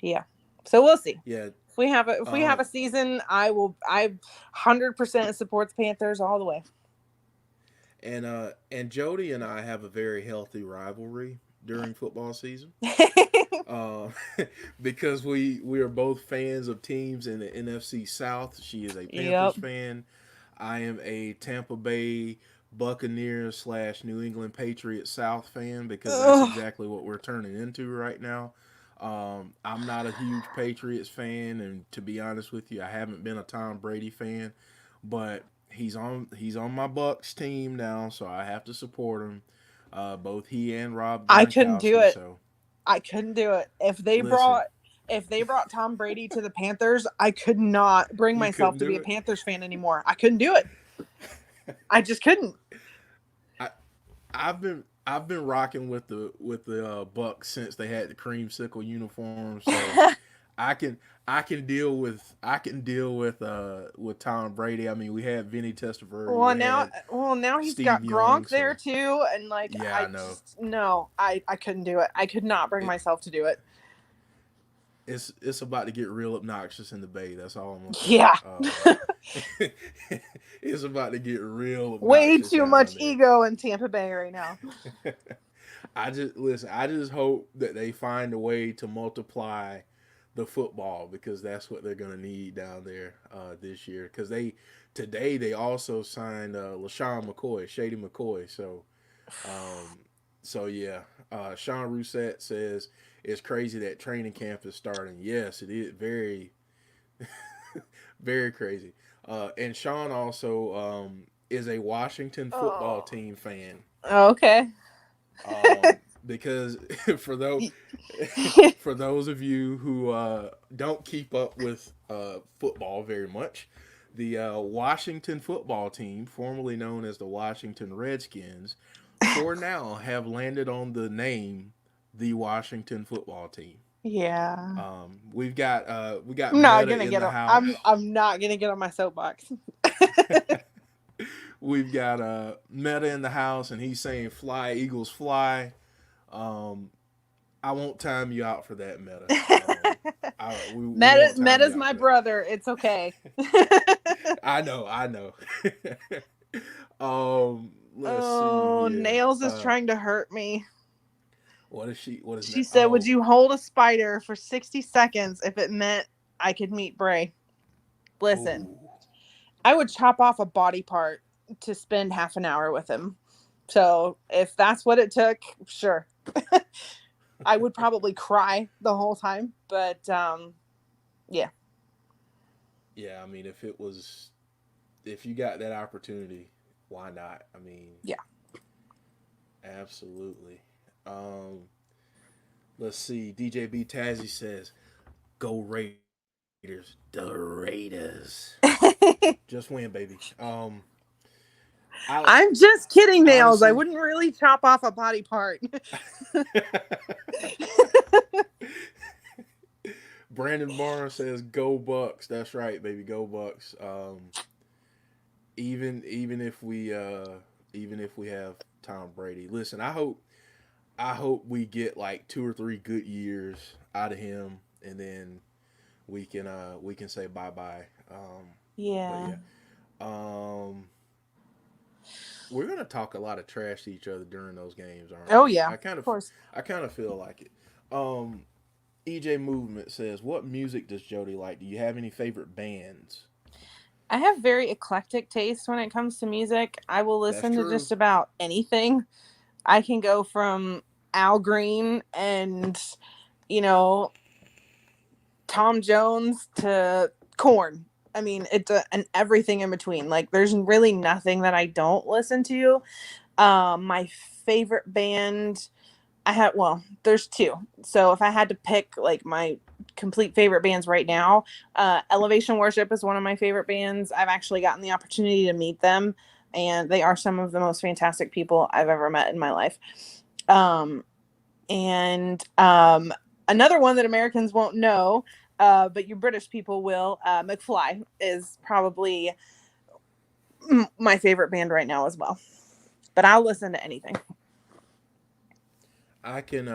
Yeah, so we'll see. Yeah. If we have a season, I 100% support the Panthers all the way. And Jody and I have a very healthy rivalry during football season. Because we are both fans of teams in the NFC South. She is a Panthers fan. I am a Tampa Bay Buccaneers / New England Patriots South fan, because that's exactly what we're turning into right now. I'm not a huge Patriots fan, and to be honest with you, I haven't been a Tom Brady fan, but he's on my Bucs team now, so I have to support him. Both he and Rob Gronkowski. I couldn't do it. So I couldn't do it. If they brought Tom Brady to the Panthers, I could not bring myself to be a Panthers fan anymore. I couldn't do it. I just couldn't. I've been rocking with the Bucs since they had the creamsicle uniforms, so I can deal with Tom Brady. I mean, we had Vinny Testaverde. Now he's Steve got Gronk Young, there too, and I know. I couldn't do it. I could not bring myself to do it. It's about to get real obnoxious in the Bay. That's all I'm gonna say. Yeah. It's about to get real obnoxious. Way too much ego in Tampa Bay right now. I just hope that they find a way to multiply the football, because that's what they're going to need down there this year. Because today they also signed LaShawn McCoy, Shady McCoy. Um, yeah, Sean Rousset says it's crazy that training camp is starting. Yes, it is very, very crazy. And Sean also is a Washington football Oh. team fan. Okay. Because for those for those of you who don't keep up with football very much, the Washington football team, formerly known as the Washington Redskins, for now have landed on the name the Washington football team. Yeah. We got I'm not Meta gonna in get the on. house. I'm not gonna get on my soapbox. We've got Meta in the house, and he's saying "Fly Eagles fly." I won't time you out for that, Meta. We won't time Meta's you out my for brother. It's okay. that. I know. Let's see Oh, here. Nails is trying to hurt me. What is she? What is She that? said, "Would you hold a spider for 60 seconds if it meant I could meet Bray?" Listen, Ooh. I would chop off a body part to spend half an hour with him. So if that's what it took, sure. I would probably cry the whole time, but yeah. Yeah, I mean, if you got that opportunity, why not? I mean, Yeah. absolutely. Let's see. DJ B Tazzy says, "Go Raiders, the Raiders, just win, baby." I I'm just kidding, Nails. I honestly, wouldn't really chop off a body part. Brandon Barnes says, "Go Bucks." That's right, baby. Go Bucks. Even if we have Tom Brady. Listen, I hope we get like 2 or 3 good years out of him, and then we can say bye bye. But Yeah. yeah, we're gonna talk a lot of trash to each other during those games, aren't Oh we? yeah, I kind of of course. I kind of feel like it. EJ Movement says, "What music does Jody like? Do you have any favorite bands?" I have very eclectic taste when it comes to music. I will That's listen to true. just about anything. I can go from Al Green and, you know, Tom Jones to Korn. I mean, it's and everything in between. Like, there's really nothing that I don't listen to. My favorite band, there's two. So if I had to pick like my complete favorite bands right now, Elevation Worship is one of my favorite bands. I've actually gotten the opportunity to meet them, and they are some of the most fantastic people I've ever met in my life. And another one that Americans won't know, but you British people will, McFly is probably my favorite band right now as well. But I'll listen to anything. I can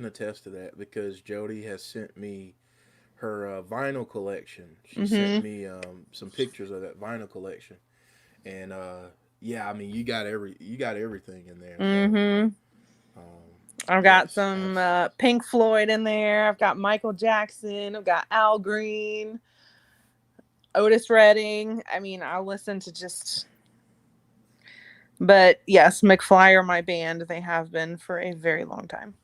attest to that because Jody has sent me her vinyl collection. She sent Mm-hmm. me some pictures of that vinyl collection, and yeah, I mean you got everything in there. So Mm-hmm. um, I've got yes, some Pink Floyd in there. I've got Michael Jackson. I've got Al Green, Otis Redding. I mean, I'll listen to just. But yes, McFly are my band. They have been for a very long time.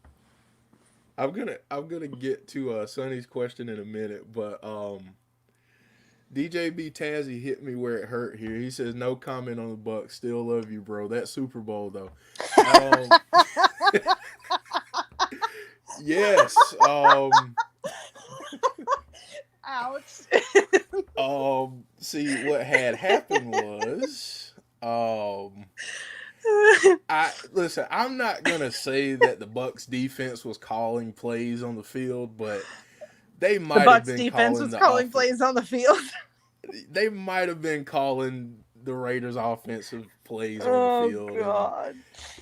I'm gonna get to Sonny's question in a minute, but DJ B Tazzy hit me where it hurt here. He says no comment on the Bucks. Still love you, bro. That Super Bowl though. Um, yes. Ouch. See what had happened was I listen, I'm not gonna say that the Bucks defense was calling plays on the field, but they The might have Bucks been defense calling was the calling offense. plays on the field. They might have been calling the Raiders offensive plays on the Oh field, and God.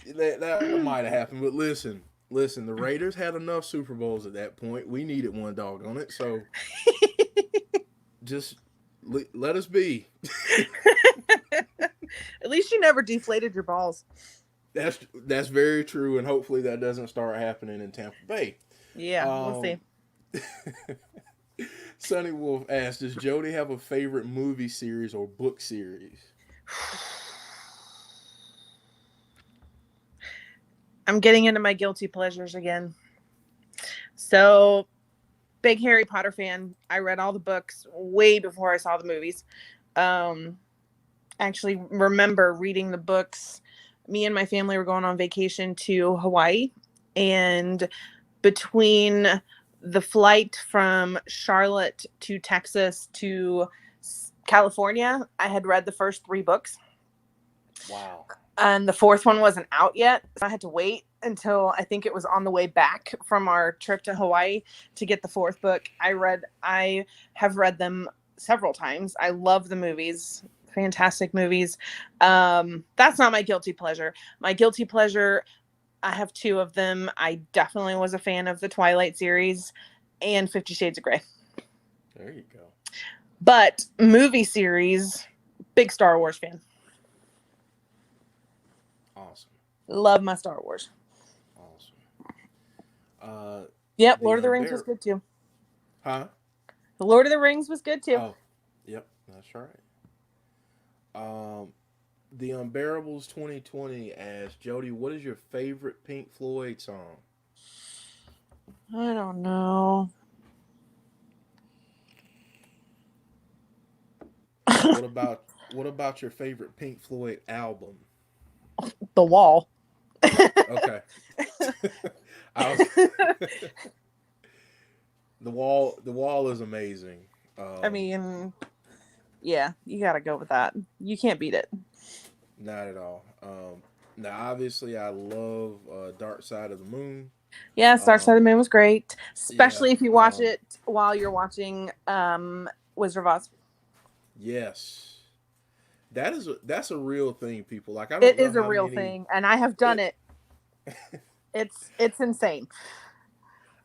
that might have happened. But listen, the Raiders had enough Super Bowls at that point. We needed one dog on it, so just let us be. At least you never deflated your balls. That's very true, and hopefully that doesn't start happening in Tampa Bay. Yeah, we'll see. Um, Sunny Wolf asked, "Does Jody have a favorite movie series or book series?" I'm getting into my guilty pleasures again. So, big Harry Potter fan. I read all the books way before I saw the movies. Um, actually remember reading the books. Me and my family were going on vacation to Hawaii, and between the flight from Charlotte to Texas to California, I had read the first 3 books. Wow. And the fourth one wasn't out yet. So I had to wait until I think it was on the way back from our trip to Hawaii to get the fourth book. I have read them several times. I love the movies. Fantastic movies. That's not my guilty pleasure. My guilty pleasure, I have 2 of them. I definitely was a fan of the Twilight series and 50 Shades of Grey. There you go. But movie series, big Star Wars fan. Awesome. Love my Star Wars. Awesome. Yep, Lord of the Rings was good too. Huh? The Lord of the Rings was good too. Oh, yep, that's right. The Unbearables 2020 asked, "Jody, what is your favorite Pink Floyd song?" I don't know. What about your favorite Pink Floyd album? The Wall. Okay. The Wall is amazing. I mean, yeah, you got to go with that. You can't beat it. Not at all. Now, obviously, I love Dark Side of the Moon. Yes, Dark Side of the Moon was great, especially if you watch it while you're watching Wizard of Oz. Yes, that's a real thing, people. Like, I don't It know is a how real many... thing, and I have done it. It's insane.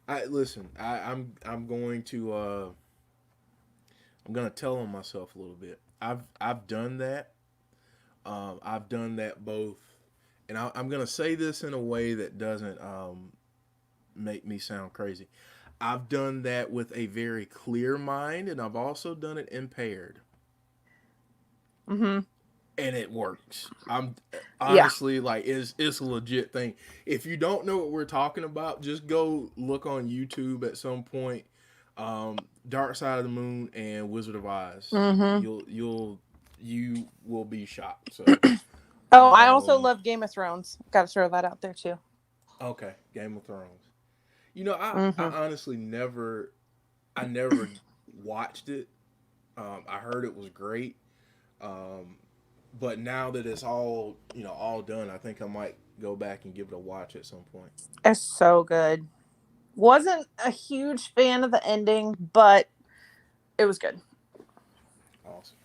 I'm going to tell on myself a little bit. I've done that. I've done that both, and I'm gonna say this in a way that doesn't make me sound crazy. I've done that with a very clear mind, and I've also done it impaired. Mm-hmm. And it works. I'm honestly like it's a legit thing. If you don't know what we're talking about, just go look on YouTube at some point. Dark Side of the Moon and Wizard of Oz. Mm-hmm. You will be shocked. So I also love Game of Thrones. Got to throw that out there too. Okay, Game of Thrones. You know, I Mm-hmm. honestly never watched it. I heard it was great. But now that it's all done, I think I might go back and give it a watch at some point. It's so good. Wasn't a huge fan of the ending, but it was good. Awesome.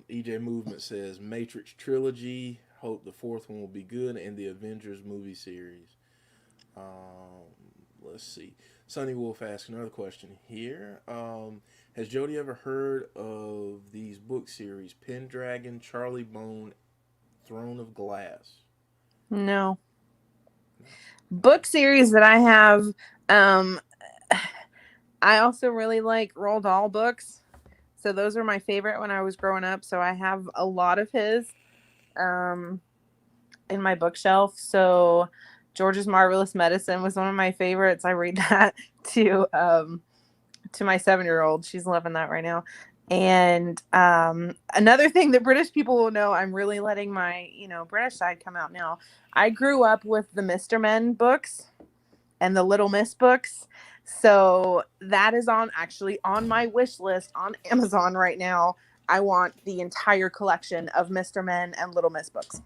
EJ Movement says Matrix trilogy. Hope the fourth one will be good, and the Avengers movie series. Let's see. Sunny Wolf asks another question here. Has Jody ever heard of these book series? Pendragon, Charlie Bone, Throne of Glass. No. Book series that I have, I also really like Roald Dahl books. So those are my favorite when I was growing up. So I have a lot of his in my bookshelf. So George's Marvelous Medicine was one of my favorites. I read that to my 7-year-old. She's loving that right now. And another thing that British people will know, I'm really letting my British side come out now. I grew up with the Mr. Men books and the Little Miss books. So that is actually on my wish list on Amazon right now. I want the entire collection of Mr. Men and Little Miss books.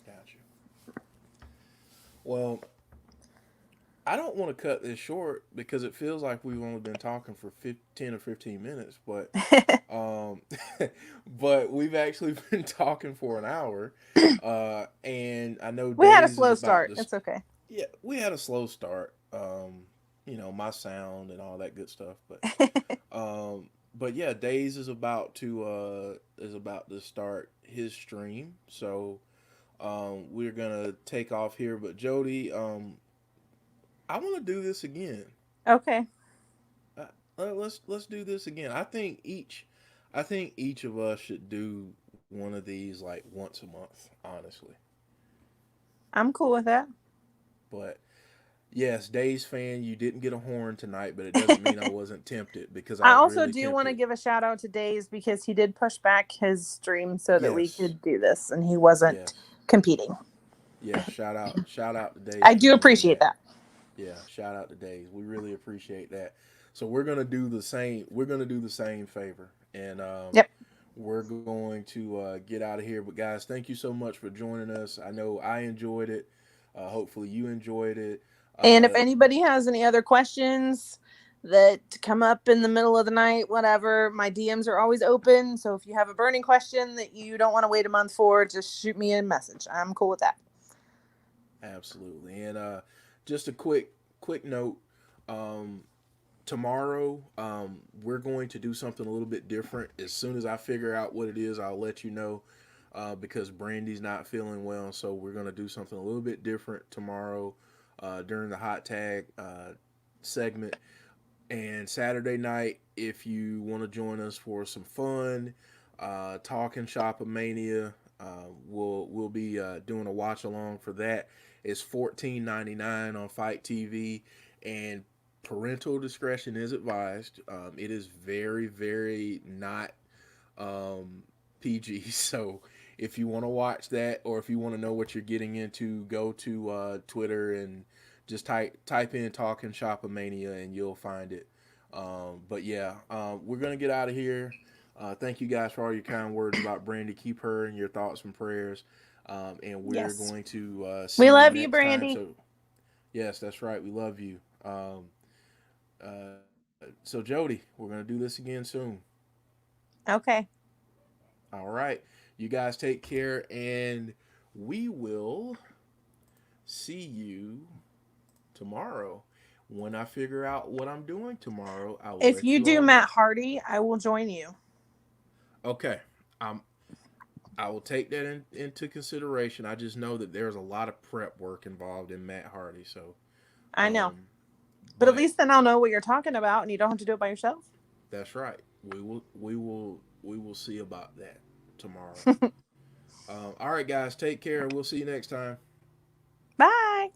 Gotcha. Well, I don't want to cut this short because it feels like we've only been talking for 10 or 15 minutes, but but we've actually been talking for an hour. And I know we had a Days slow is about start. to... It's okay. Yeah, we had a slow start. My sound and all that good stuff, but yeah, Days is about to start his stream, so we're gonna take off here. But Jody, I want to do this again. Okay. let's do this again. I think each of us should do one of these like once a month, honestly. I'm cool with that. But yes, Days fan, you didn't get a horn tonight, but it doesn't mean I wasn't tempted because I I was also really do want to tempted. give a shout out to Days because he did push back his stream so that we Yes, could do this and he wasn't yes, competing. yes. Shout out to Days I for do doing appreciate that. that. Yeah, shout out to Days. We really appreciate that. So we're gonna do the same. We're gonna do the same favor, and Yep. we're going to get out of here. But guys, thank you so much for joining us. I know I enjoyed it. Hopefully you enjoyed it. And if Uh, anybody has any other questions that come up in the middle of the night, whatever, my DMs are always open. So if you have a burning question that you don't want to wait a month for, just shoot me a message. I'm cool with that. Absolutely. And just a quick note. Um, Tomorrow, we're going to do something a little bit different. As soon as I figure out what it is, I'll let you know. Because Brandy's not feeling well, so we're gonna do something a little bit different tomorrow during the hot tag segment. And Saturday night, if you want to join us for some fun, talking Shopomania, we'll be doing a watch along for that. It's $14.99 on Fight TV, and parental discretion is advised. It is very not PG. So if you want to watch that, or if you want to know what you're getting into, go to Twitter and just type in "Talking Shopomania" and you'll find it. But yeah, we're gonna get out of here. Thank you guys for all your kind words about Brandy. Keep her in your thoughts and prayers. And we're Yes. going to see We you love you, next time. Brandy. So yes, that's right. We love you. So Jody, we're gonna do this again soon. Okay. All right. You guys take care, and we will see you tomorrow. When I figure out what I'm doing tomorrow, I will If let you you do all Matt know. Hardy, I will join you. Okay. Um, I will take that into consideration. I just know that there's a lot of prep work involved in Matt Hardy. So, I know. um, But at but least then I'll know what you're talking about and you don't have to do it by yourself. that's right. We will see about that tomorrow. All right, guys. Take care. We'll see you next time. Bye.